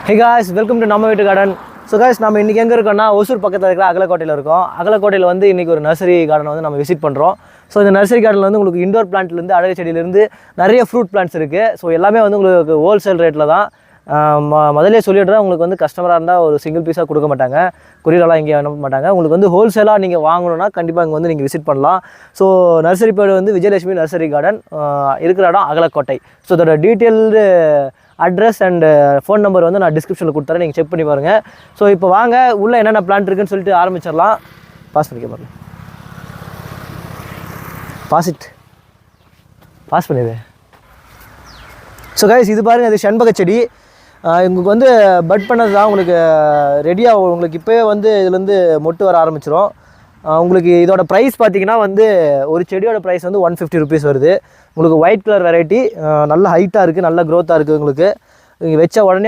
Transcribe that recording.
Hey guys, welcome to நம்ம வீட்டு garden. So guys, நம்ம இன்றைக்கி எங்கே இருக்கோம்னா ஒசூர் பக்கத்தில் இருக்கிற அகலக்கோட்டையில் இருக்கோம். அகலக்கோட்டையில் வந்து இன்றைக்கி ஒரு நர்சரி கார்டன் வந்து நம்ம விசிட் பண்ணுறோம். ஸோ இந்த நர்சரி கார்டனில் வந்து உங்களுக்கு இண்டோர் பிளான்ட்லேருந்து அழகு செடியிலேருந்து நிறைய ஃப்ரூட் பிளான்ட்ஸ் இருக்குது. ஸோ எல்லாமே வந்து உங்களுக்கு ஹோல்சேல் ரேட்டில் தான். முதலே சொல்லிடுறேன், உங்களுக்கு வந்து கஸ்டமராக இருந்தால் ஒரு சிங்கிள் பீஸாக கொடுக்க மாட்டாங்க, கொரியரெல்லாம் இங்கே அனுப்ப மாட்டாங்க. உங்களுக்கு வந்து ஹோல்சேலாக நீங்கள் வாங்கணுன்னா கண்டிப்பாக இங்கே வந்து நீங்கள் விசிட் பண்ணலாம். ஸோ நர்சரி பேர் வந்து விஜயலட்சுமி நர்சரி கார்டன், இருக்கிற இடம் அகலக்கோட்டை. ஸோ இதோட detailed address and phone number வந்து நான் டிஸ்கிரிப்ஷனில் கொடுத்துறேன், நீங்கள் செக் பண்ணி பாருங்கள். ஸோ இப்போ வாங்க உள்ளே என்னென்ன பிளான்ட் இருக்குன்னு சொல்லிட்டு ஆரம்பிச்சிடலாம். பாஸ் பண்ணிக்க பாருங்க, பாஸ் பண்ணிடு. ஸோ கைஸ், இது பாருங்கள், அது செண்பக செடி. உங்களுக்கு வந்து பட் பண்ணது தான், உங்களுக்கு ரெடியாக உங்களுக்கு இப்போயே வந்து இதுலேருந்து மொட்டு வர ஆரம்பிச்சிடும். உங்களுக்கு இதோட ப்ரைஸ் பார்த்தீங்கன்னா வந்து ஒரு செடியோட ப்ரைஸ் வந்து 150 ருபீஸ் வருது. உங்களுக்கு ஒயிட் கலர் வெரைட்டி, நல்ல ஹைட்டாக இருக்குது, நல்ல க்ரோத்தாக இருக்குது. உங்களுக்கு நீங்கள் வச்ச உடனே